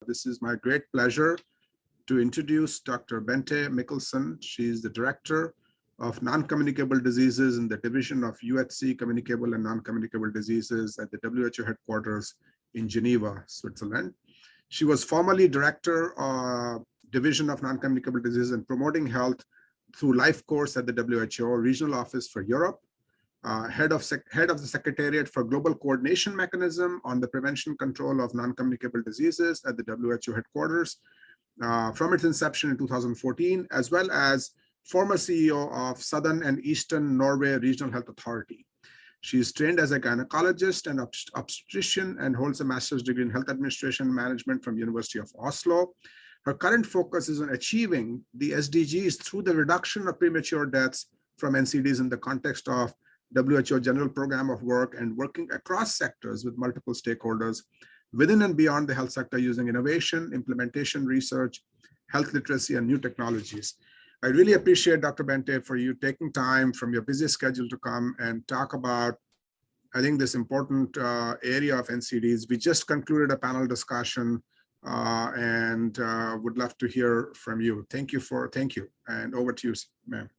This is my great pleasure to introduce Dr. Bente Mikkelsen. She's the Director of Non-Communicable Diseases in the Division of UHC Communicable and Non-Communicable Diseases at the WHO headquarters in Geneva, Switzerland. She was formerly Director of Division of Non-Communicable Diseases and Promoting Health through Life Course at the WHO Regional Office for Europe, head of the Secretariat for Global Coordination Mechanism on the Prevention Control of Non-Communicable Diseases at the WHO headquarters from its inception in 2014, as well as former CEO of Southern and Eastern Norway Regional Health Authority. She is trained as a gynecologist and obstetrician and holds a master's degree in health administration and management from University of Oslo. Her current focus is on achieving the SDGs through the reduction of premature deaths from NCDs in the context of WHO General Program of Work and working across sectors with multiple stakeholders within and beyond the health sector using innovation, implementation, research, health literacy, and new technologies. I really appreciate, Dr. Bente, for you taking time from your busy schedule to come and talk about, I think, this important area of NCDs. We just concluded a panel discussion and would love to hear from you. Thank you, and over to you, ma'am.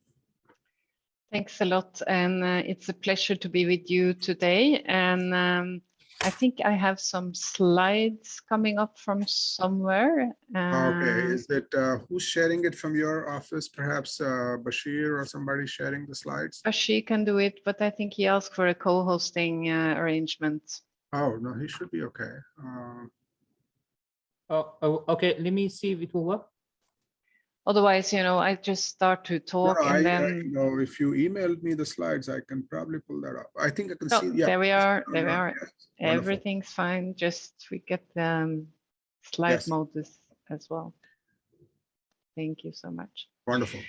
Thanks a lot, and it's a pleasure to be with you today. And I think I have some slides coming up from somewhere. Okay, is it who's sharing it from your office? Perhaps Bashir or somebody sharing the slides? Bashir can do it, but I think he asked for a co-hosting arrangement. Oh, no, he should be okay. Okay, let me see if it will work. Otherwise, I just start to talk and then. No, if you emailed me the slides, I can probably pull that up. I think I can see. Yeah, there we are. There we are. Yes, everything's fine. Just we get the slide mode as well. Thank you so much. Wonderful.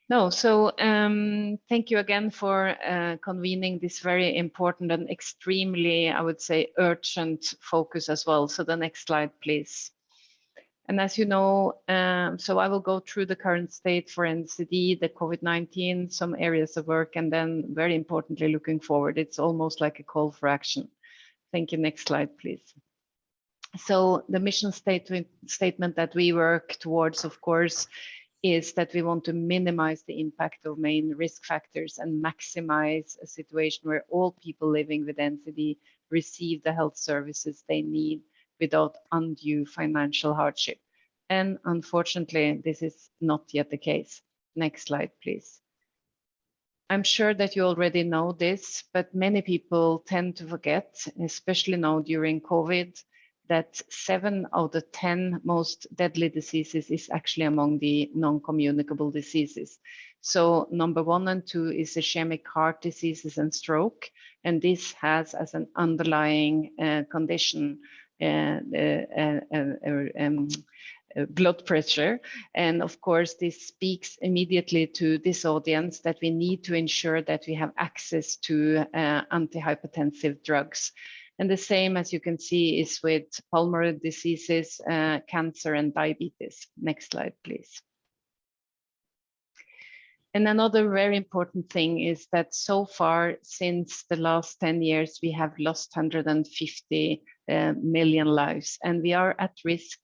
No, so thank you again for convening this very important and extremely, I would say, urgent focus as well. So the next slide, please. And as you know, so I will go through the current state for NCD, the COVID-19, some areas of work, and then very importantly, looking forward. It's almost like a call for action. Thank you. Next slide, please. So the mission statement that we work towards, of course, is that we want to minimize the impact of main risk factors and maximize a situation where all people living with NCD receive the health services they need without undue financial hardship. And unfortunately, this is not yet the case. Next slide, please. I'm sure that you already know this, but many people tend to forget, especially now during COVID, that 7 out of 10 most deadly diseases is actually among the non-communicable diseases. So number 1 and 2 is ischemic heart diseases and stroke. And this has as an underlying condition blood pressure. And of course, this speaks immediately to this audience that we need to ensure that we have access to antihypertensive drugs. And the same, as you can see, is with pulmonary diseases, cancer, and diabetes. Next slide, please. And another very important thing is that so far, since the last 10 years, we have lost 150 million lives, and we are at risk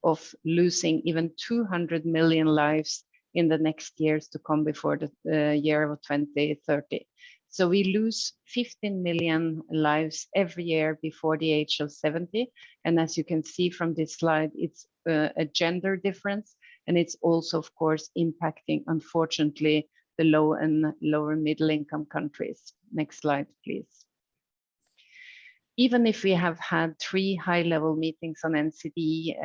of losing even 200 million lives in the next years to come before the year of 2030. So we lose 15 million lives every year before the age of 70. And as you can see from this slide, it's a gender difference. And it's also, of course, impacting, unfortunately, the low and lower middle income countries. Next slide, please. Even if we have had 3 high-level meetings on NCD,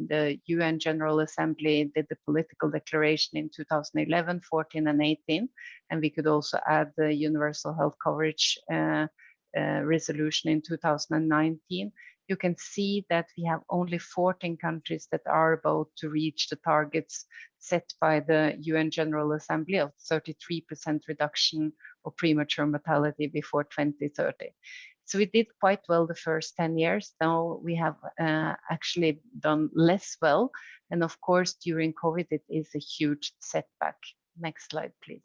the UN General Assembly did the political declaration in 2011, 14, and 18, and we could also add the Universal Health Coverage resolution in 2019, you can see that we have only 14 countries that are about to reach the targets set by the UN General Assembly of 33% reduction of premature mortality before 2030. So we did quite well the first 10 years. Now we have actually done less well. And of course, during COVID, it is a huge setback. Next slide, please.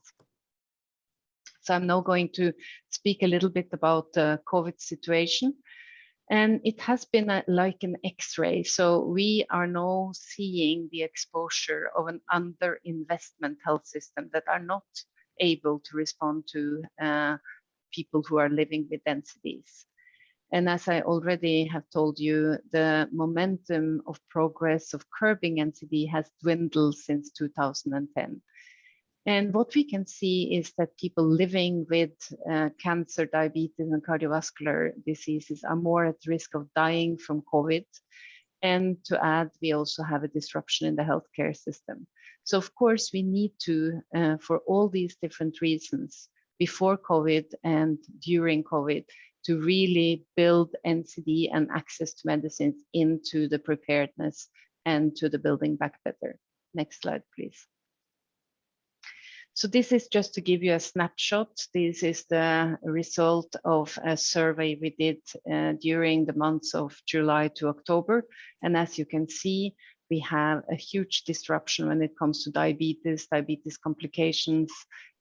So I'm now going to speak a little bit about the COVID situation. And it has been like an X-ray. So we are now seeing the exposure of an underinvestment health system that are not able to respond to people who are living with NCDs. And as I already have told you, the momentum of progress of curbing NCD has dwindled since 2010. And what we can see is that people living with cancer, diabetes, and cardiovascular diseases are more at risk of dying from COVID. And to add, we also have a disruption in the healthcare system. So of course, we need to, for all these different reasons, before COVID and during COVID, to really build NCD and access to medicines into the preparedness and to the building back better. Next slide, please. So this is just to give you a snapshot. This is the result of a survey we did during the months of July to October. And as you can see, we have a huge disruption when it comes to diabetes, diabetes complications,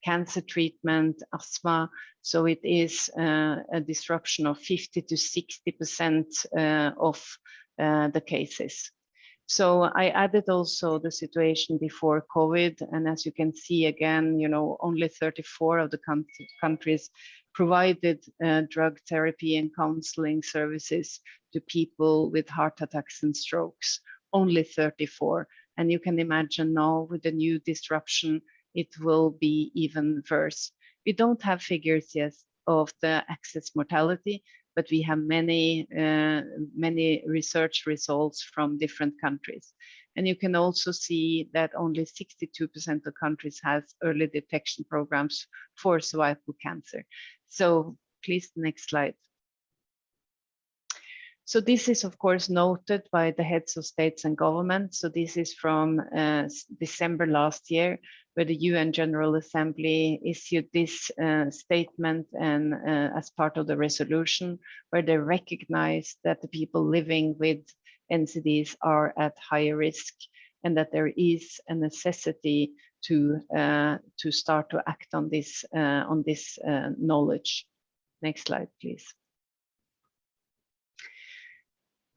cancer treatment, asthma. So it is a disruption of 50 to 60% of the cases. So I added also the situation before COVID, and as you can see again, you know, only 34 of the countries provided drug therapy and counseling services to people with heart attacks and strokes, only 34. And you can imagine now with the new disruption, it will be even worse. We don't have figures yet of the excess mortality, but we have many research results from different countries. And you can also see that only 62% of countries has early detection programs for cervical cancer. So please, next slide. So this is, of course, noted by the heads of states and governments. So this is from December last year, where the UN General Assembly issued this statement and as part of the resolution, where they recognize that the people living with NCDs are at higher risk and that there is a necessity to start to act on this knowledge. Next slide, please.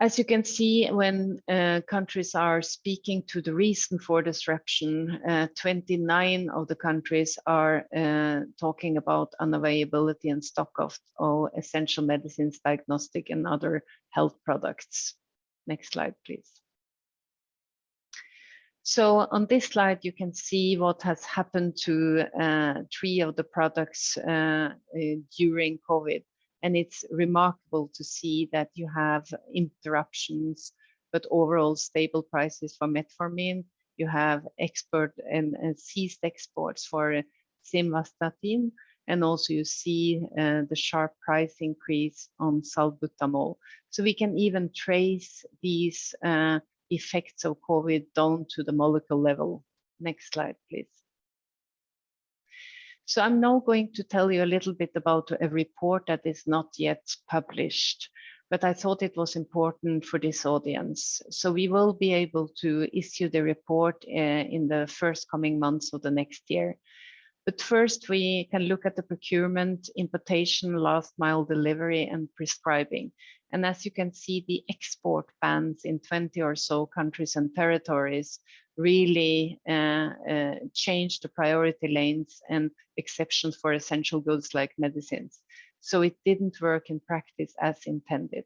As you can see, when countries are speaking to the reason for disruption, 29 of the countries are talking about unavailability and stock of essential medicines, diagnostic and other health products. Next slide, please. So on this slide, you can see what has happened to 3 of the products during COVID. And it's remarkable to see that you have interruptions, but overall stable prices for metformin. You have export and ceased exports for simvastatin, and also you see the sharp price increase on salbutamol. So we can even trace these effects of COVID down to the molecule level. Next slide, please. So I'm now going to tell you a little bit about a report that is not yet published, but I thought it was important for this audience. So we will be able to issue the report in the first coming months of the next year. But first, we can look at the procurement, importation, last mile delivery, and prescribing. And as you can see, the export bans in 20 or so countries and territories really changed the priority lanes and exceptions for essential goods like medicines. So it didn't work in practice as intended.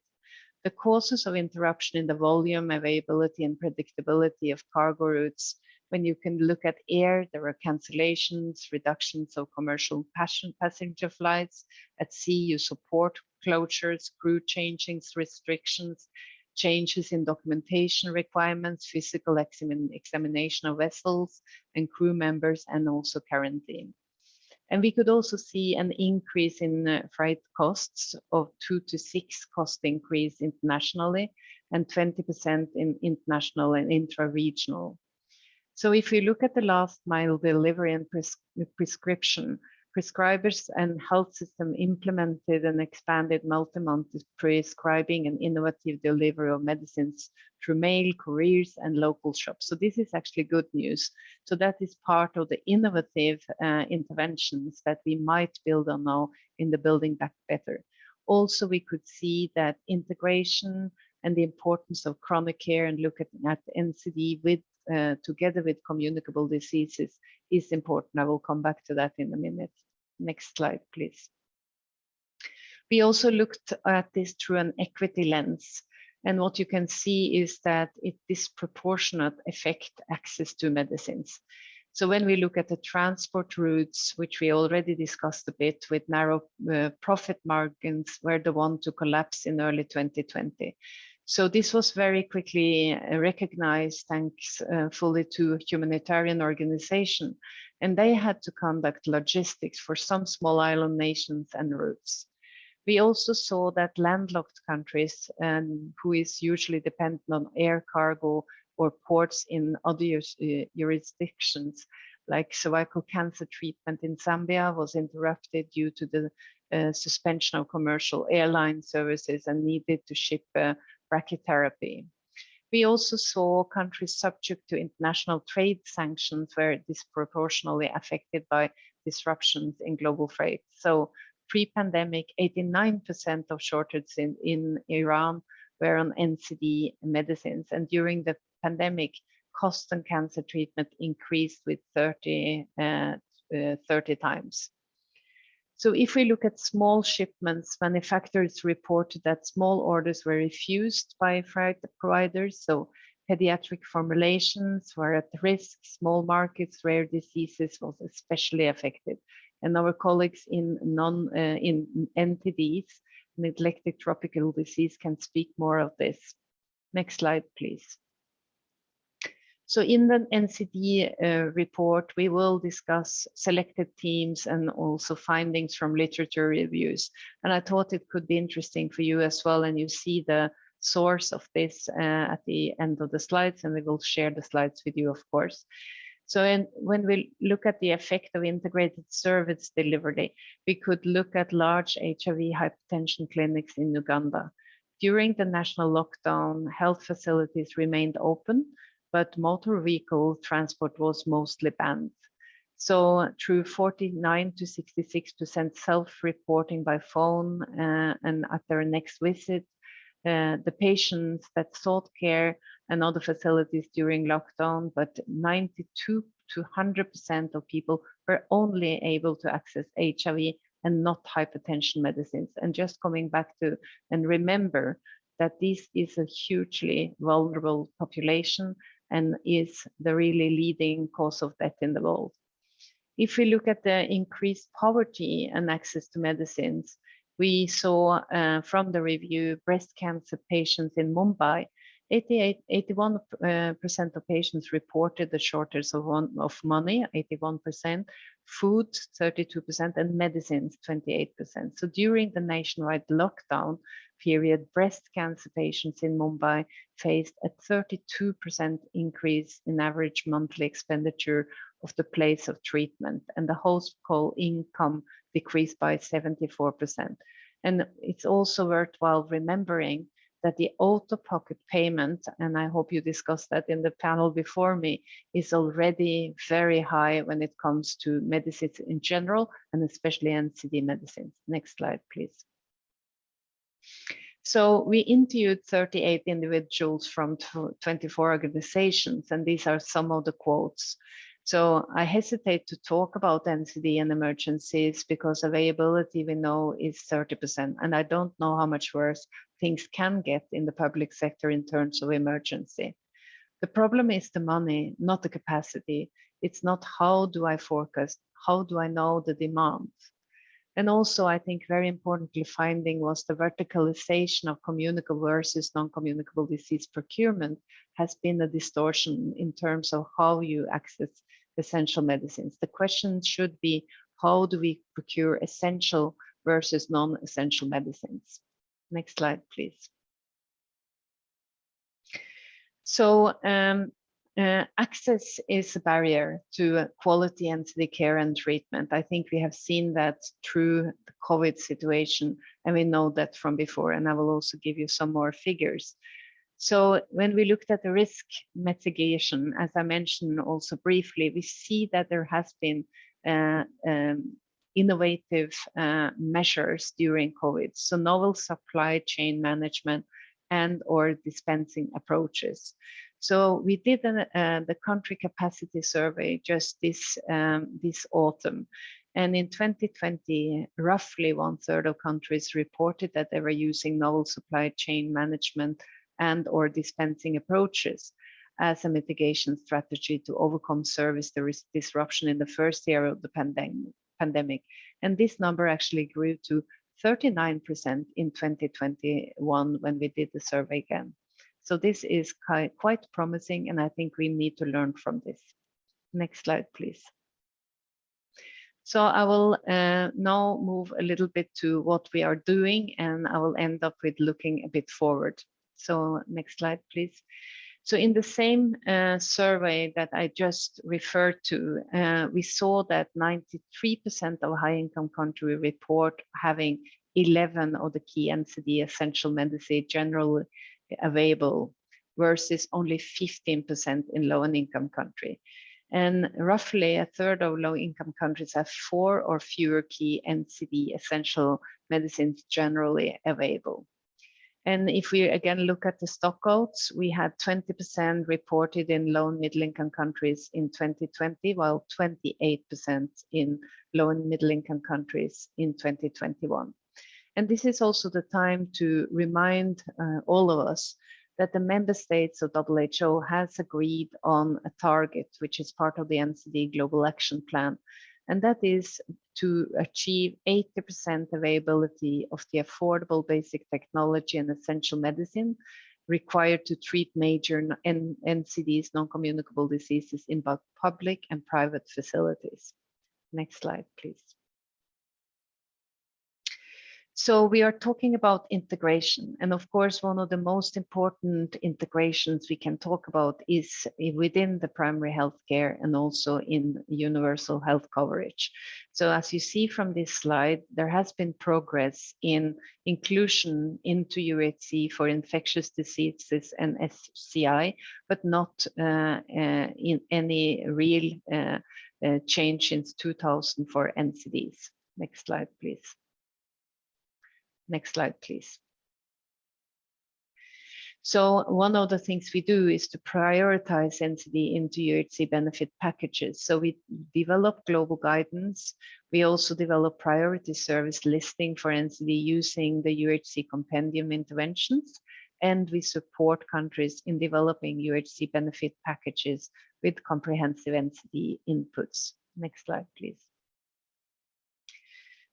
The causes of interruption in the volume, availability, and predictability of cargo routes. When you can look at air, there were cancellations, reductions of commercial passenger flights. At sea, you support closures, crew changings, restrictions, changes in documentation requirements, physical examination of vessels and crew members, and also quarantine. And we could also see an increase in freight costs of 2 to 6 cost increase internationally and 20% in international and intra-regional. So if we look at the last mile delivery and prescription, prescribers and health system implemented and expanded multi-month prescribing and innovative delivery of medicines through mail, couriers, and local shops. So this is actually good news. So that is part of the innovative interventions that we might build on now in the Building Back Better. Also, we could see that integration and the importance of chronic care and look at NCD with together with communicable diseases is important. I will come back to that in a minute. Next slide, please. We also looked at this through an equity lens. And what you can see is that it disproportionate affect access to medicines. So when we look at the transport routes, which we already discussed a bit with narrow profit margins, were the one to collapse in early 2020. So this was very quickly recognized thanks fully to humanitarian organization. And they had to conduct logistics for some small island nations and routes. We also saw that landlocked countries, who is usually dependent on air cargo or ports in other jurisdictions, like cervical cancer treatment in Zambia was interrupted due to the suspension of commercial airline services and needed to ship brachytherapy. We also saw countries subject to international trade sanctions were disproportionately affected by disruptions in global freight. So pre-pandemic, 89% of shortages in Iran were on NCD medicines. And during the pandemic, cost on cancer treatment increased with 30 times. So if we look at small shipments, manufacturers reported that small orders were refused by freight providers. So pediatric formulations were at risk, small markets, rare diseases was especially affected. And our colleagues in NTDs, neglected tropical disease, can speak more of this. Next slide, please. So in the NCD report, we will discuss selected themes and also findings from literature reviews. And I thought it could be interesting for you as well. And you see the source of this at the end of the slides, and we will share the slides with you, of course. So when we look at the effect of integrated service delivery, we could look at large HIV hypertension clinics in Uganda. During the national lockdown, health facilities remained open, but motor vehicle transport was mostly banned. So through 49 to 66% self-reporting by phone and at their next visit, the patients that sought care and other facilities during lockdown, but 92 to 100% of people were only able to access HIV and not hypertension medicines. And just coming back to and remember that this is a hugely vulnerable population and is the really leading cause of death in the world. If we look at the increased poverty and access to medicines, we saw from the review breast cancer patients in Mumbai, 81% of patients reported the shortage of money, 81%, food, 32%, and medicines, 28%. So during the nationwide lockdown period, breast cancer patients in Mumbai faced a 32% increase in average monthly expenditure of the place of treatment, and the household income decreased by 74%. And it's also worthwhile remembering that the out-of-pocket payment, and I hope you discussed that in the panel before me, is already very high when it comes to medicines in general, and especially NCD medicines. Next slide, please. So we interviewed 38 individuals from 24 organizations, and these are some of the quotes. So I hesitate to talk about NCD and emergencies because availability we know is 30%, and I don't know how much worse things can get in the public sector in terms of emergency. The problem is the money, not the capacity. It's not how do I forecast, how do I know the demand? And also, I think very importantly finding was the verticalization of communicable versus non-communicable disease procurement has been a distortion in terms of how you access essential medicines. The question should be, how do we procure essential versus non-essential medicines? Next slide, please. So access is a barrier to quality NCD care and treatment. I think we have seen that through the COVID situation, and we know that from before, and I will also give you some more figures. So when we looked at the risk mitigation, as I mentioned also briefly, we see that there has been innovative measures during COVID. So novel supply chain management and or dispensing approaches. So we did the country capacity survey just this autumn. And in 2020, roughly 1/3 of countries reported that they were using novel supply chain management and or dispensing approaches as a mitigation strategy to overcome service disruption in the first year of the pandemic. And this number actually grew to 39% in 2021 when we did the survey again. So this is quite promising, and I think we need to learn from this. Next slide, please. So I will now move a little bit to what we are doing, and I will end up with looking a bit forward. So next slide, please. So in the same survey that I just referred to, we saw that 93% of high-income countries report having 11 of the key NCD essential medicine generally available, versus only 15% in low-income country. And roughly 1/3 of low-income countries have 4 or fewer key NCD essential medicines generally available. And if we again look at the stockouts, we had 20% reported in low and middle income countries in 2020, while 28% in low and middle income countries in 2021. And this is also the time to remind all of us that the member states of WHO has agreed on a target, which is part of the NCD Global Action Plan. And that is to achieve 80% availability of the affordable basic technology and essential medicine required to treat major NCDs, non-communicable diseases, in both public and private facilities. Next slide, please. So we are talking about integration. And of course, one of the most important integrations we can talk about is within the primary health care and also in universal health coverage. So as you see from this slide, there has been progress in inclusion into UHC for infectious diseases and SCI, but not in any real change since 2000 for NCDs. Next slide, please. Next slide, please. So one of the things we do is to prioritize NCD into UHC benefit packages. So we develop global guidance. We also develop priority service listing for NCD using the UHC compendium interventions. And we support countries in developing UHC benefit packages with comprehensive NCD inputs. Next slide, please.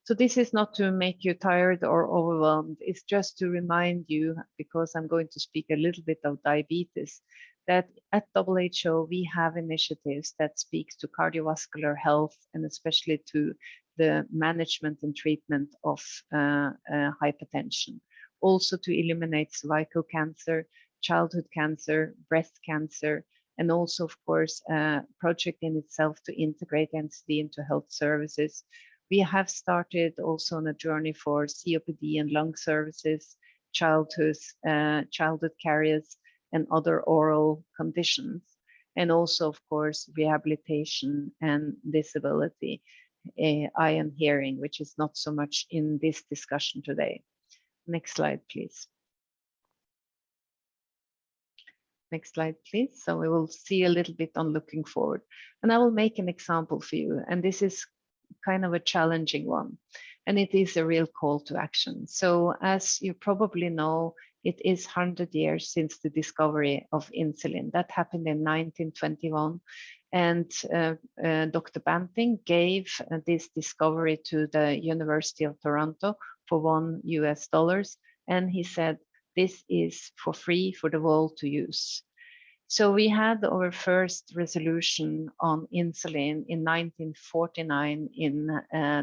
So this is not to make you tired or overwhelmed. It's just to remind you, because I'm going to speak a little bit of diabetes, that at WHO, we have initiatives that speaks to cardiovascular health and especially to the management and treatment of hypertension. Also to eliminate cervical cancer, childhood cancer, breast cancer, and also, of course, a project in itself to integrate NCD into health services. We have started also on a journey for COPD and lung services, childhood carriers, and other oral conditions. And also, of course, rehabilitation and disability, eye and hearing, which is not so much in this discussion today. Next slide, please. Next slide, please. So we will see a little bit on looking forward. And I will make an example for you. And this is kind of a challenging one, and it is a real call to action. So as you probably know, it is 100 years since the discovery of insulin. That happened in 1921, and Dr. Banting gave this discovery to the University of Toronto for $1, and he said, this is for free for the world to use. So we had our first resolution on insulin in 1949 in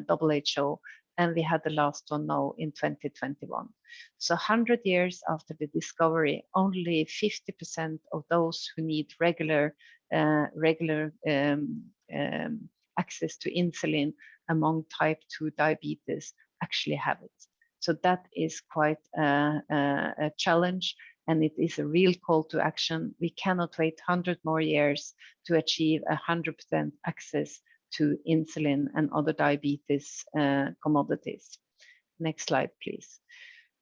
WHO, and we had the last one now in 2021. So 100 years after the discovery, only 50% of those who need regular access to insulin among type 2 diabetes actually have it. So that is quite a challenge. And it is a real call to action. We cannot wait 100 more years to achieve 100% access to insulin and other diabetes commodities. Next slide, please.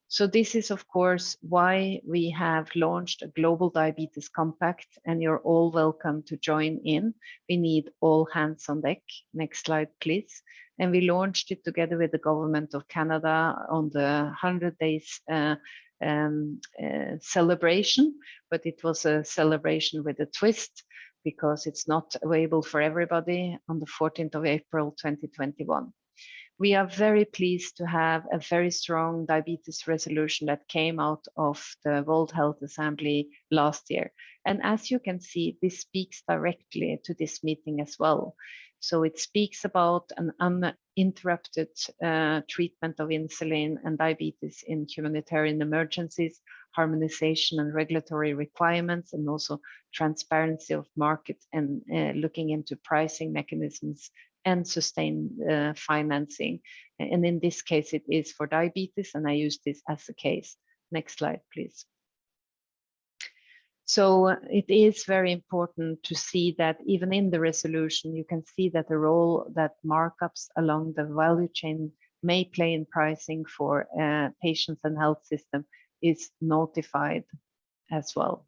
So this is, of course, why we have launched a Global Diabetes Compact, and you're all welcome to join in. We need all hands on deck. Next slide, please. And we launched it together with the Government of Canada on the 100 days celebration, but it was a celebration with a twist because it's not available for everybody on the 14th of April, 2021. We are very pleased to have a very strong diabetes resolution that came out of the World Health Assembly last year. And as you can see, this speaks directly to this meeting as well. So it speaks about an uninterrupted treatment of insulin and diabetes in humanitarian emergencies, harmonization and regulatory requirements, and also transparency of markets and looking into pricing mechanisms and sustained financing. And in this case, it is for diabetes, and I use this as a case. Next slide, please. So it is very important to see that even in the resolution, you can see that the role that markups along the value chain may play in pricing for patients and health system is notified as well.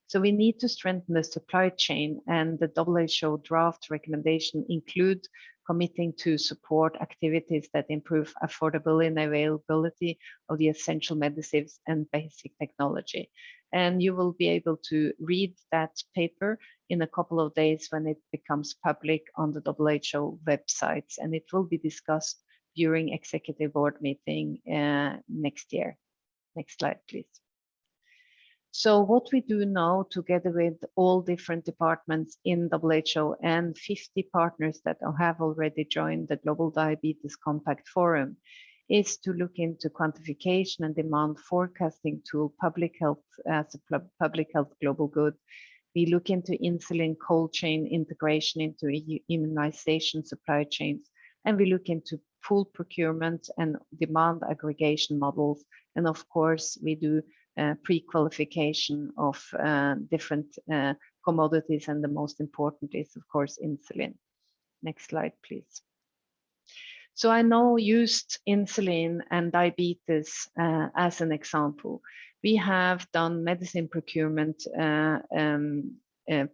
So we need to strengthen the supply chain, and the WHO draft recommendation include committing to support activities that improve affordability and availability of the essential medicines and basic technology. And you will be able to read that paper in a couple of days when it becomes public on the WHO websites, and it will be discussed during executive board meeting next year. Next slide, please. So what we do now, together with all different departments in WHO and 50 partners that have already joined the Global Diabetes Compact Forum, is to look into quantification and demand forecasting tool, public health as a public health global good. We look into insulin cold chain integration into immunization supply chains, and we look into pool procurement and demand aggregation models. And of course, we do pre-qualification of different commodities, and the most important is, of course, insulin. Next slide, please. So I now used insulin and diabetes as an example. We have done medicine procurement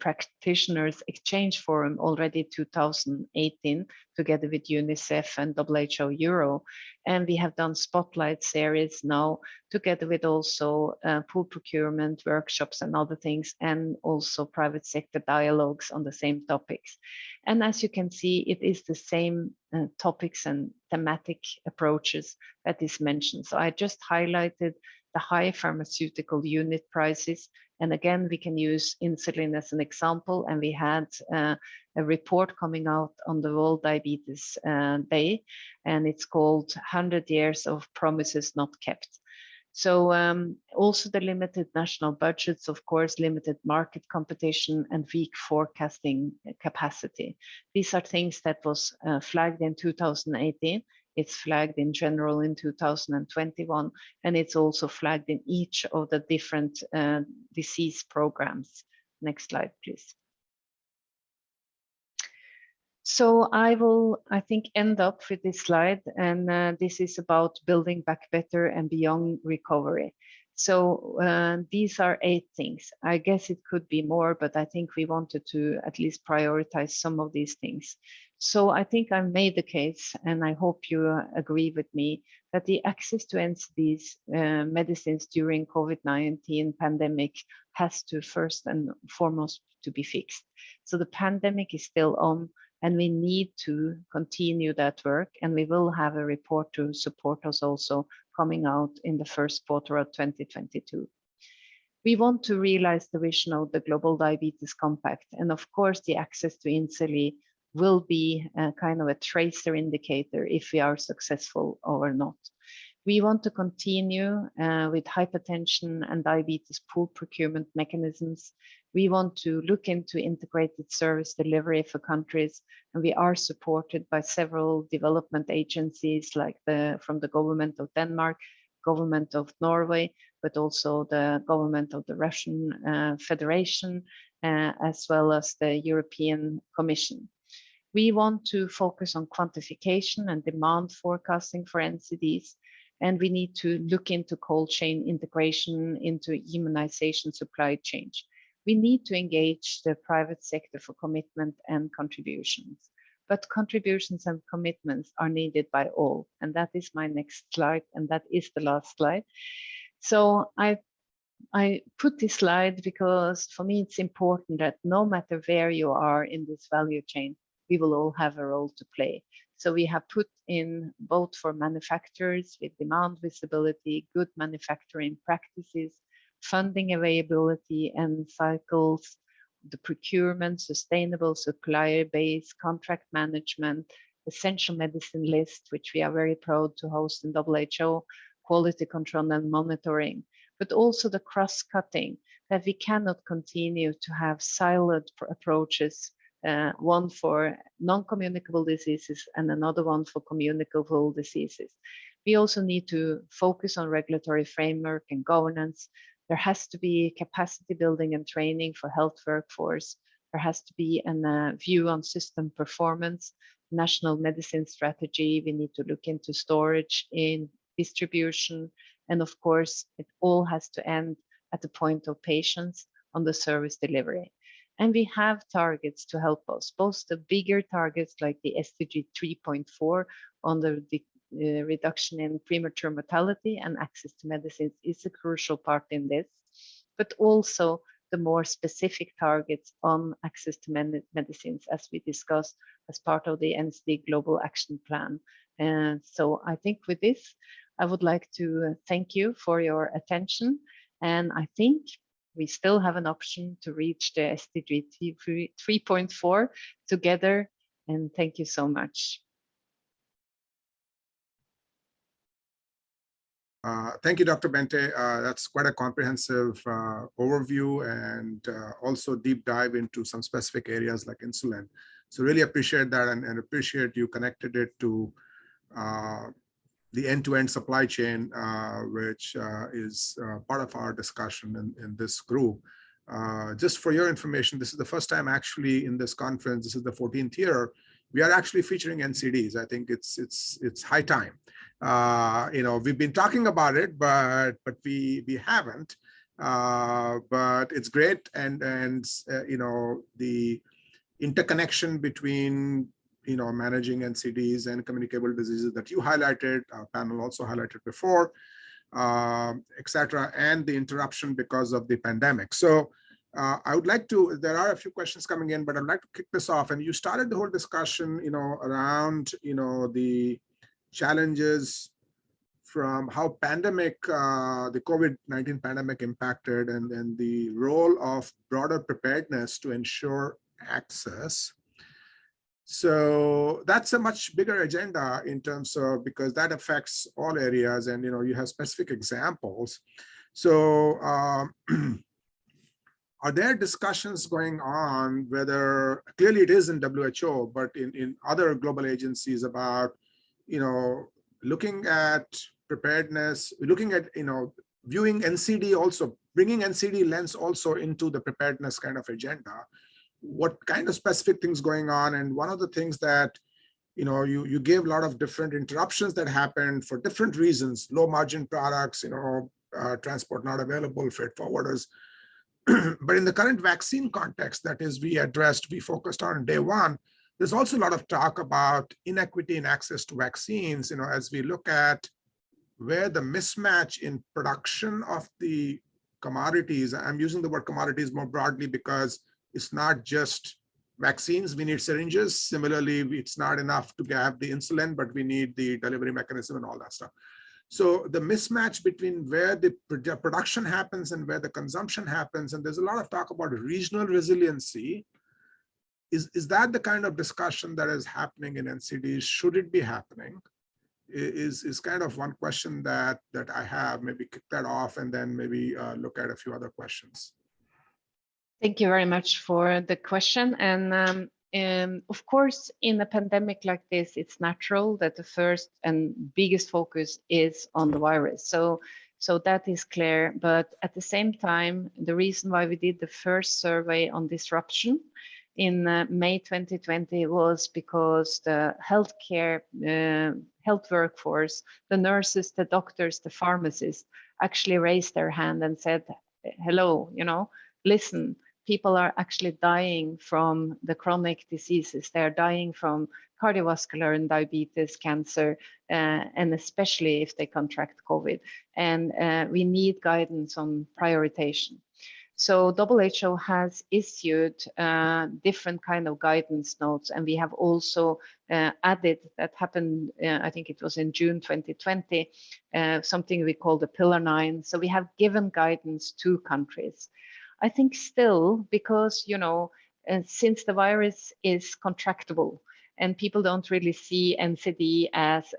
practitioners exchange forum already 2018 together with UNICEF and WHO Euro, and we have done spotlight series now together with also pool procurement workshops and other things, and also private sector dialogues on the same topics. And as you can see, it is the same topics and thematic approaches that is mentioned. So I just highlighted the high pharmaceutical unit prices. And again, we can use insulin as an example. And we had a report coming out on the World Diabetes Day, and it's called 100 Years of Promises Not Kept. So also the limited national budgets, of course, limited market competition and weak forecasting capacity. These are things that was flagged in 2018. It's flagged in general in 2021, and it's also flagged in each of the different disease programs. Next slide, please. So I will, I think, end up with this slide, and this is about building back better and beyond recovery. So these are 8 things. I guess it could be more, but I think we wanted to at least prioritize some of these things. So I think I made the case, and I hope you agree with me, that the access to NCDs medicines during COVID-19 pandemic has to first and foremost to be fixed. So the pandemic is still on, and we need to continue that work, and we will have a report to support us also coming out in the first quarter of 2022. We want to realize the vision of the Global Diabetes Compact, and of course the access to insulin will be a kind of a tracer indicator if we are successful or not. We want to continue with hypertension and diabetes pool procurement mechanisms. We want to look into integrated service delivery for countries, and we are supported by several development agencies like from the government of Denmark, government of Norway, but also the government of the Russian Federation, as well as the European Commission. We want to focus on quantification and demand forecasting for NCDs, and we need to look into cold chain integration, into immunization supply chain. We need to engage the private sector for commitment and contributions. But contributions and commitments are needed by all. And that is my next slide, and that is the last slide. So I put this slide because for me it's important that no matter where you are in this value chain, we will all have a role to play. So we have put in both for manufacturers with demand visibility, good manufacturing practices, funding availability and cycles, the procurement, sustainable supplier base, contract management, essential medicine list, which we are very proud to host in WHO, quality control and monitoring, but also the cross-cutting, that we cannot continue to have siloed approaches, one for non-communicable diseases and another one for communicable diseases. We also need to focus on regulatory framework and governance. There has to be capacity building and training for health workforce. There has to be a view on system performance, national medicine strategy. We need to look into storage in distribution. And of course, it all has to end at the point of patients on the service delivery. And we have targets to help us, both the bigger targets like the SDG 3.4 on the reduction in premature mortality and access to medicines is a crucial part in this, but also the more specific targets on access to medicines, as we discussed as part of the NCD Global Action Plan. And so I think with this, I would like to thank you for your attention. And I think we still have an option to reach the SDG 3.4 together. And thank you so much. Thank you, Dr. Bente. That's quite a comprehensive overview and also deep dive into some specific areas like insulin. So really appreciate that and appreciate you connected it to the end-to-end supply chain, which is part of our discussion in this group. Just for your information, this is the first time actually in this conference, this is the 14th year, we are actually featuring NCDs. I think it's high time. You know, we've been talking about it, but we haven't. But it's great, and you know, the interconnection between managing NCDs and communicable diseases that you highlighted, our panel also highlighted before, etc., and the interruption because of the pandemic. So I would like to, there are a few questions coming in, but I'd like to kick this off. And you started the whole discussion, around, the challenges from how pandemic, the COVID-19 pandemic impacted and the role of broader preparedness to ensure access. So that's a much bigger agenda in terms of, because that affects all areas, and you have specific examples. So are there discussions going on, whether clearly it is in WHO, but in other global agencies about, looking at preparedness, looking at, viewing NCD also, bringing NCD lens also into the preparedness kind of agenda? What kind of specific things going on? And one of the things that, you gave a lot of different interruptions that happened for different reasons, low margin products, transport not available, freight forwarders. But in the current vaccine context that is we focused on day one, there's also a lot of talk about inequity in access to vaccines, as we look at where the mismatch in production of the commodities, I'm using the word commodities more broadly because it's not just vaccines, we need syringes. Similarly, it's not enough to have the insulin, but we need the delivery mechanism and all that stuff. So the mismatch between where the production happens and where the consumption happens, and there's a lot of talk about regional resiliency. Is that the kind of discussion that is happening in NCDs? Should it be happening? Is kind of one question that I have. Maybe kick that off and then maybe look at a few other questions. Thank you very much for the question. And of course, in a pandemic like this, it's natural that the first and biggest focus is on the virus. So that is clear. But at the same time, the reason why we did the first survey on disruption in May 2020 was because the healthcare, health workforce, the nurses, the doctors, the pharmacists actually raised their hand and said, hello, you know, listen, people are actually dying from the chronic diseases. They're dying from cardiovascular and diabetes, cancer, and especially if they contract COVID. And we need guidance on prioritization. So WHO has issued different kind of guidance notes, and we have also added, that happened, I think it was in June 2020, something we call the Pillar 9. So we have given guidance to countries. I think still, because, you know, since the virus is contractable and people don't really see NCD as,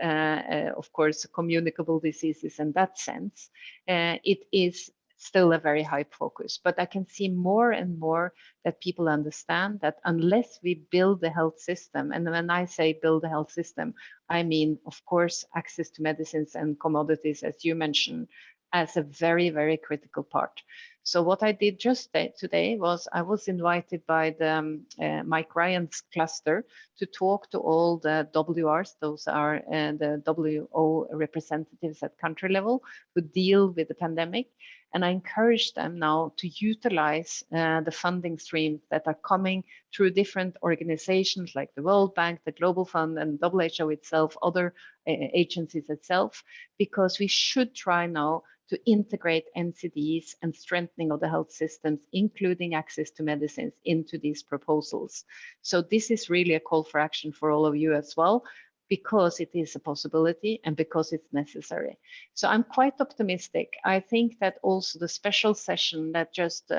of course, communicable diseases in that sense, it is still a very high focus. But I can see more and more that people understand that unless we build the health system, and when I say build the health system, I mean, of course, access to medicines and commodities, as you mentioned, as a very, very critical part. So what I did just today was I was invited by the Mike Ryan's cluster to talk to all the WRs, those are the WHO representatives at country level who deal with the pandemic. And I encourage them now to utilize the funding streams that are coming through different organizations like the World Bank, the Global Fund, and WHO itself, other agencies itself, because we should try now to integrate NCDs and strengthening of the health systems, including access to medicines, into these proposals. So this is really a call for action for all of you as well, because it is a possibility and because it's necessary. So I'm quite optimistic. I think that also the special session that just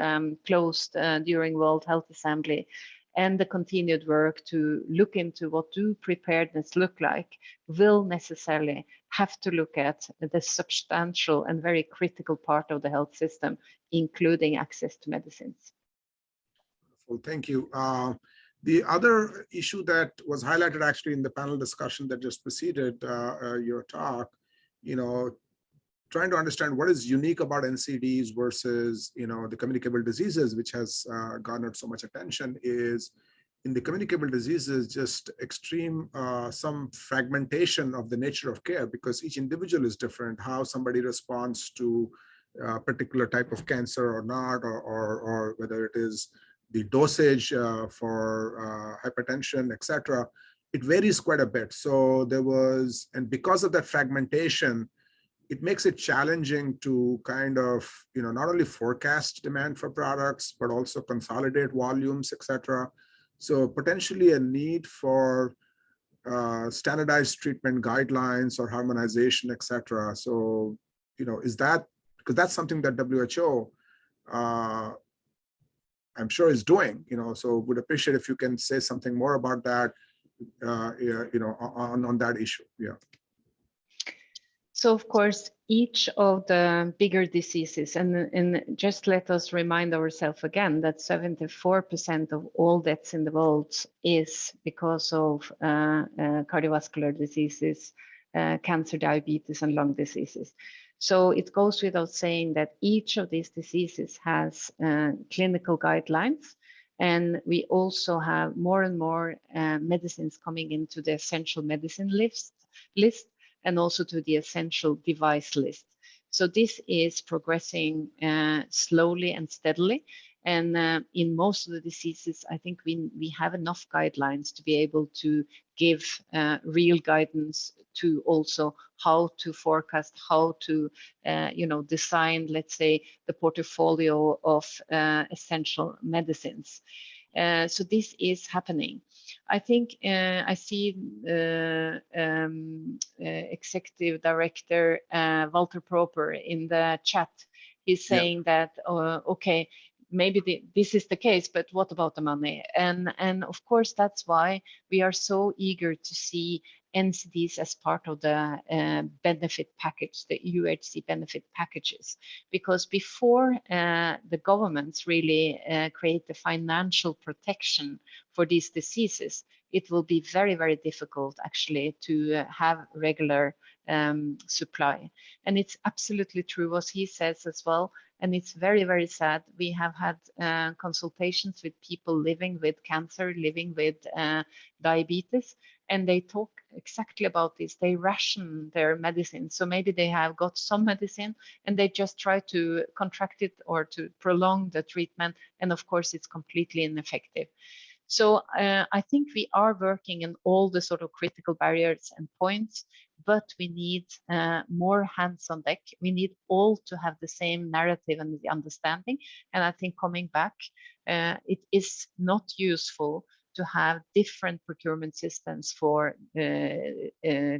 closed during World Health Assembly and the continued work to look into what do preparedness look like will necessarily have to look at the substantial and very critical part of the health system, including access to medicines. Well, thank you. The other issue that was highlighted actually in the panel discussion that just preceded your talk, you know, trying to understand what is unique about NCDs versus, you know, the communicable diseases, which has garnered so much attention, is in the communicable diseases, just extreme, some fragmentation of the nature of care, because each individual is different, how somebody responds to a particular type of cancer or not, or whether it is the dosage for hypertension, etc. It varies quite a bit. So there was, and because of that fragmentation, it makes it challenging to kind of, you know, not only forecast demand for products, but also consolidate volumes, etc. So potentially a need for standardized treatment guidelines or harmonization, etc. So, you know, is that, because that's something that WHO, I'm sure is doing, you know, so would appreciate if you can say something more about that, you know, on that issue. Yeah. So of course, each of the bigger diseases, and just let us remind ourselves again that 74% of all deaths in the world is because of cardiovascular diseases, cancer, diabetes, and lung diseases. So it goes without saying that each of these diseases has clinical guidelines, and we also have more and more medicines coming into the essential medicine list, and also to the essential device list. So this is progressing slowly and steadily. And in most of the diseases, I think we have enough guidelines to be able to give real guidance to also how to forecast, how to you know, design, let's say, the portfolio of essential medicines. So this is happening. I think I see Executive Director Walter Proper in the chat. He's saying that, okay, maybe this is the case, but what about the money? And of course, that's why we are so eager to see NCDs as part of the benefit package, the UHC benefit packages, because before the governments really create the financial protection for these diseases, it will be very, very difficult actually to have regular supply. And it's absolutely true what he says as well. And it's very, very sad. We have had consultations with people living with cancer, living with diabetes, and they talk exactly about this. They ration their medicine. So maybe they have got some medicine and they just try to contract it or to prolong the treatment. And of course, it's completely ineffective. So I think we are working in all the sort of critical barriers and points, but we need more hands on deck. We need all to have the same narrative and the understanding. And I think coming back, it is not useful to have different procurement systems for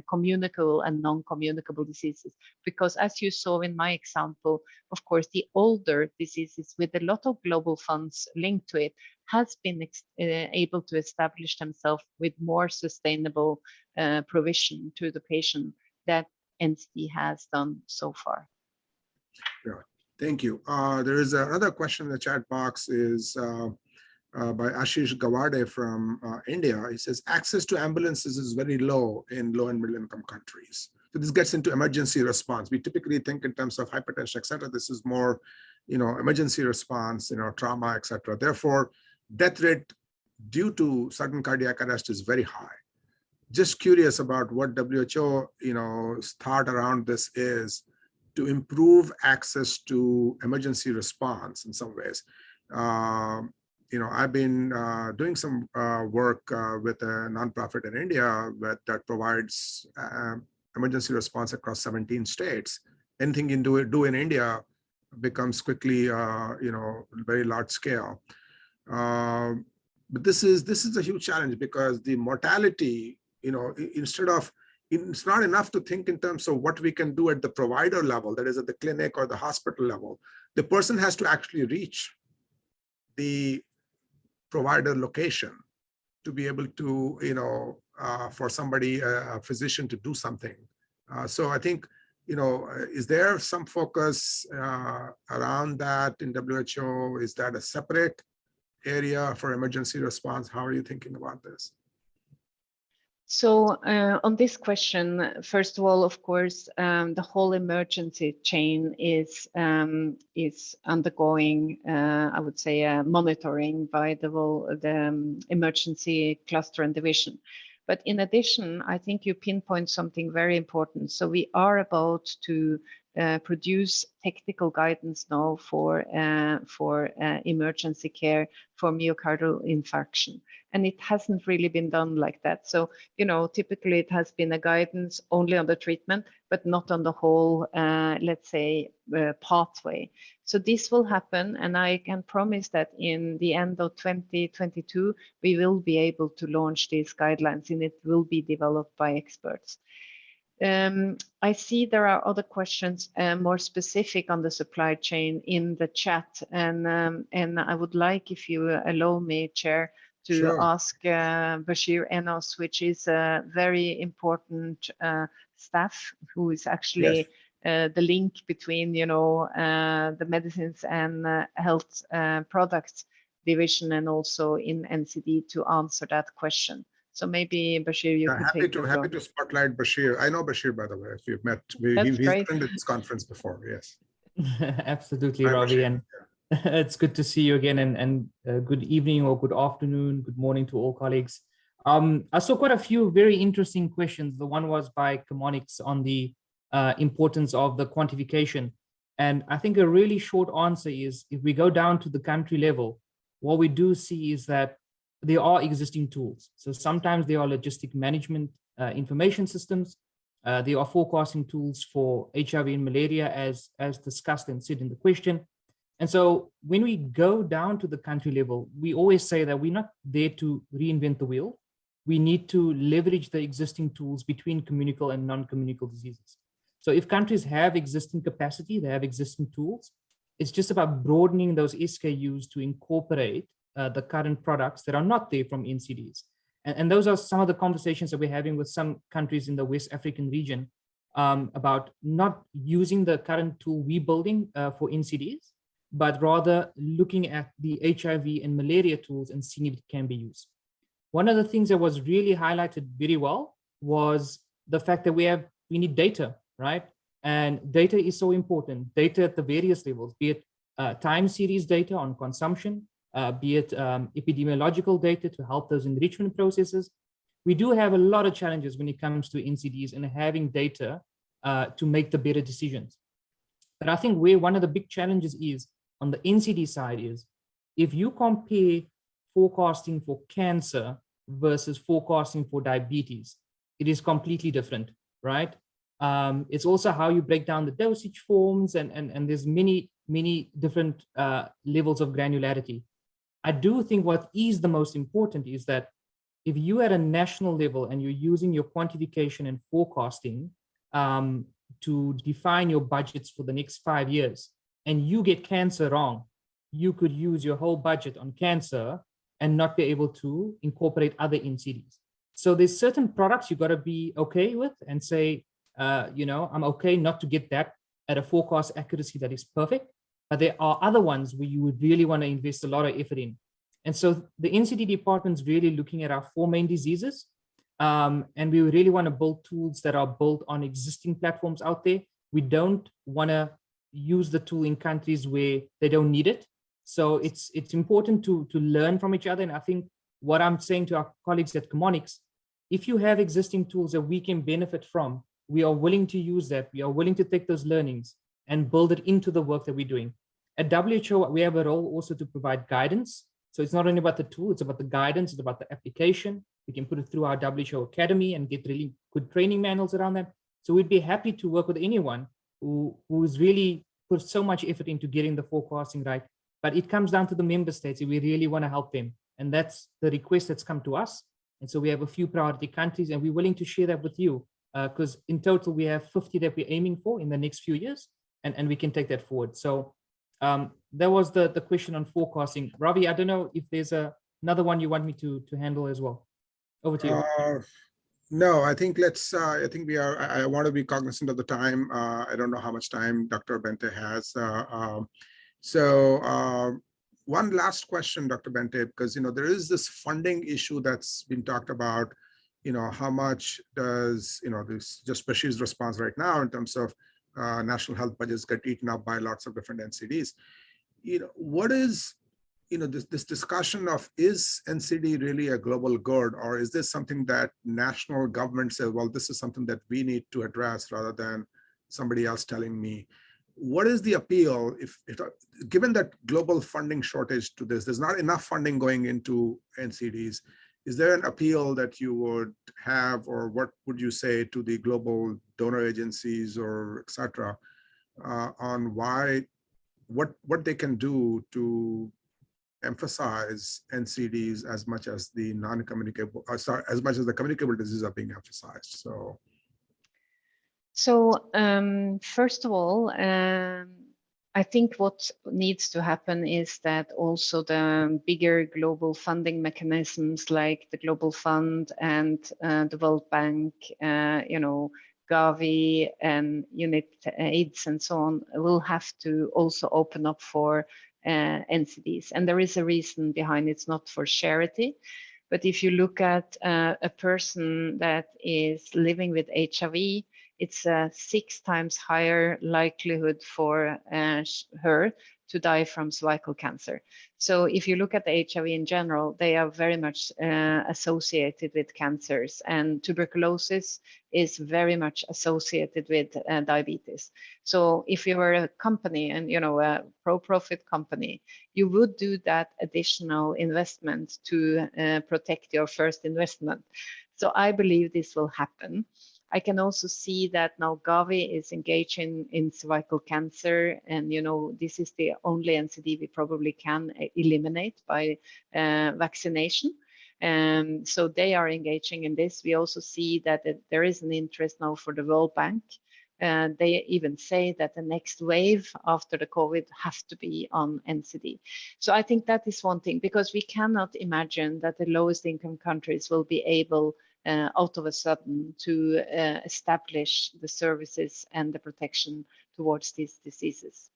communicable and non-communicable diseases. Because as you saw in my example, of course, the older diseases with a lot of global funds linked to it has been able to establish themselves with more sustainable provision to the patient that NCD has done so far. Yeah, thank you. There is another question in the chat box is by Ashish Gawade from India. He says, access to ambulances is very low in low and middle income countries. So this gets into emergency response. We typically think in terms of hypertension, et cetera. This is more, emergency response, trauma, et cetera. Therefore, death rate due to sudden cardiac arrest is very high. Just curious about what WHO, thought around this is to improve access to emergency response in some ways. I've been doing some work with a nonprofit in India that provides emergency response across 17 states. Anything you do in India becomes quickly, very large scale. But this is a huge challenge because the mortality, it's not enough to think in terms of what we can do at the provider level, that is at the clinic or the hospital level. The person has to actually reach the provider location to be able to, for somebody, a physician to do something. So I think, is there some focus around that in WHO? Is that a separate area for emergency response? How are you thinking about this? So on this question, first of all, of course, the whole emergency chain is undergoing, I would say, monitoring by the emergency cluster and division. But in addition, I think you pinpoint something very important. So we are about to produce technical guidance now for emergency care for myocardial infarction. And it hasn't really been done like that. So, typically it has been a guidance only on the treatment, but not on the whole, let's say, pathway. So this will happen. And I can promise that in the end of 2022, we will be able to launch these guidelines and it will be developed by experts. I see there are other questions more specific on the supply chain in the chat. And I would like, if you allow me, Chair, to Sure. ask Bashir Enos, which is a very important staff who is actually the link between, the medicines and health products division and also in NCD to answer that question. So maybe Bashir, you could take the floor. Happy to spotlight Bashir. I know Bashir, by the way, if you've met. He's attended this conference before, yes. Absolutely, Ravi. And it's good to see you again, and good evening or good afternoon, good morning to all colleagues. I saw quite a few very interesting questions. The one was by Chemonix on the importance of the quantification. And I think a really short answer is, if we go down to the country level, what we do see is that there are existing tools. So sometimes there are logistic management information systems. There are forecasting tools for HIV and malaria, as discussed and said in the question. And so when we go down to the country level, we always say that we're not there to reinvent the wheel. We need to leverage the existing tools between communicable and non-communicable diseases. So if countries have existing capacity, they have existing tools, it's just about broadening those SKUs to incorporate the current products that are not there from NCDs. And those are some of the conversations that we're having with some countries in the West African region about not using the current tool we're building for NCDs, but rather looking at the HIV and malaria tools and seeing if it can be used. One of the things that was really highlighted very well was the fact that we need data, right? And data is so important, data at the various levels, be it time series data on consumption, be it epidemiological data to help those enrichment processes. We do have a lot of challenges when it comes to NCDs and having data to make the better decisions. But I think where one of the big challenges is on the NCD side is if you compare forecasting for cancer versus forecasting for diabetes, it is completely different, right? It's also how you break down the dosage forms and there's many different levels of granularity. I do think what is the most important is that if you at a national level and you're using your quantification and forecasting to define your budgets for the next 5 years, and you get cancer wrong, you could use your whole budget on cancer and not be able to incorporate other NCDs. So there's certain products you got to be okay with and say, I'm okay not to get that at a forecast accuracy that is perfect, but there are other ones where you would really want to invest a lot of effort in. And so the NCD department is really looking at our 4 main diseases. And we really want to build tools that are built on existing platforms out there. We don't want to use the tool in countries where they don't need it. So it's important to learn from each other. And I think what I'm saying to our colleagues at Chemonics, if you have existing tools that we can benefit from, we are willing to use that. We are willing to take those learnings and build it into the work that we're doing. At WHO, we have a role also to provide guidance. So it's not only about the tool, it's about the guidance, it's about the application. We can put it through our WHO Academy and get really good training manuals around that. So we'd be happy to work with anyone who's really put so much effort into getting the forecasting right. But it comes down to the member states if we really want to help them. And that's the request that's come to us. And so we have a few priority countries and we're willing to share that with you because in total we have 50 that we're aiming for in the next few years and we can take that forward. So that was the question on forecasting. Ravi, I don't know if there's another one you want me to handle as well. Over to you. No, I think I want to be cognizant of the time. I don't know how much time Dr. Bente has. One last question, Dr. Bente, because there is this funding issue that's been talked about. How much does this just Bashir's response right now in terms of national health budgets get eaten up by lots of different NCDs? What is this discussion of is NCD really a global good, or is this something that national government says, well, this is something that we need to address rather than somebody else telling me? What is the appeal if given that global funding shortage to this, there's not enough funding going into NCDs, is there an appeal that you would have, or what would you say to the global donor agencies or et cetera on what they can do to emphasize NCDs as much as the non-communicable, as much as the communicable diseases are being emphasized? So first of all, I think what needs to happen is that also the bigger global funding mechanisms like the Global Fund and the World Bank, Gavi and UNITAIDS and so on will have to also open up for NCDs. And there is a reason behind it. It's not for charity. But if you look at a person that is living with HIV, it's a 6 times higher likelihood for her to die from cervical cancer. So if you look at the HIV in general, they are very much associated with cancers, and tuberculosis is very much associated with diabetes. So if you were a company and a pro-profit company, you would do that additional investment to protect your first investment. So I believe this will happen. I can also see that now Gavi is engaging in cervical cancer, and this is the only NCD we probably can eliminate by vaccination. So they are engaging in this. We also see that there is an interest now for the World Bank. They even say that the next wave after the COVID have to be on NCD. So I think that is one thing, because we cannot imagine that the lowest income countries will be able out of a sudden to establish the services and the protection towards these diseases.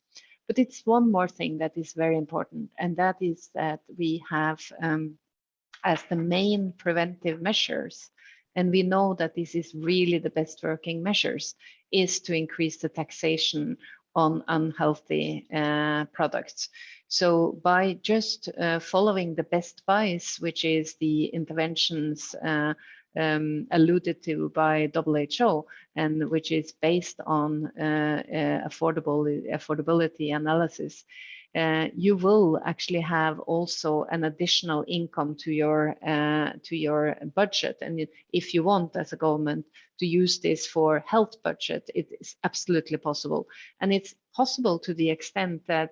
But it's one more thing that is very important, and that is that we have as the main preventive measures, and we know that this is really the best working measures, is to increase the taxation on unhealthy products. So by just following the best buys, which is the interventions alluded to by WHO, and which is based on affordability analysis, you will actually have also an additional income to your budget. And if you want, as a government, to use this for health budget, it is absolutely possible. And it's possible to the extent that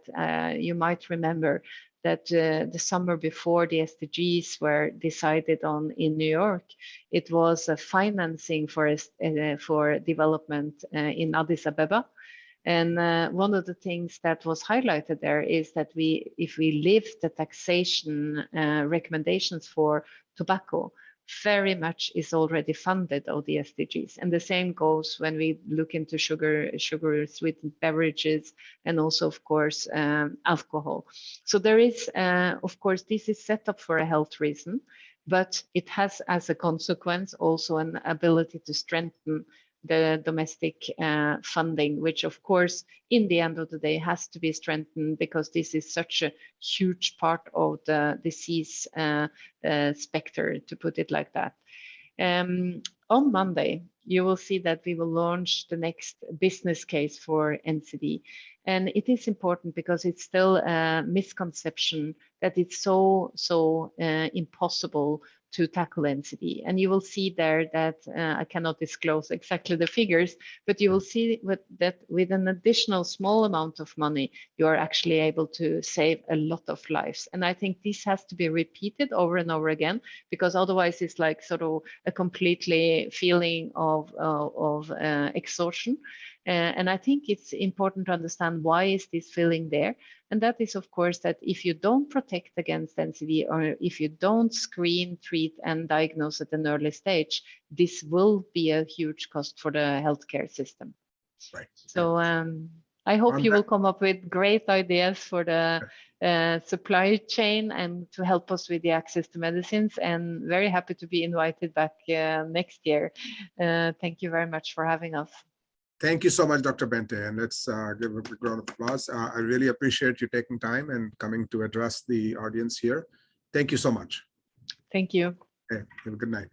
you might remember that the summer before the SDGs were decided on in New York, it was a financing for development in Addis Ababa. And one of the things that was highlighted there is that if we lift the taxation recommendations for tobacco, very much is already funded of the SDGs. And the same goes when we look into sugar sweetened beverages, and also, of course, alcohol. So there is, of course, this is set up for a health reason, but it has as a consequence also an ability to strengthen the domestic funding, which of course, in the end of the day, has to be strengthened, because this is such a huge part of the disease specter, to put it like that. On Monday, you will see that we will launch the next business case for NCD. And it is important because it's still a misconception that it's so impossible to tackle NCD. And you will see there that I cannot disclose exactly the figures, but you will see that with an additional small amount of money, you are actually able to save a lot of lives. And I think this has to be repeated over and over again, because otherwise it's like sort of a completely feeling of exhaustion. And I think it's important to understand why is this feeling there. And that is, of course, that if you don't protect against NCD, or if you don't screen, treat, and diagnose at an early stage, this will be a huge cost for the healthcare system. Right. So I hope you will come up with great ideas for the supply chain and to help us with the access to medicines, and very happy to be invited back next year. Thank you very much for having us. Thank you so much, Dr. Bente, and let's give a big round of applause. I really appreciate you taking time and coming to address the audience here. Thank you so much. Thank you. Okay, have a good night.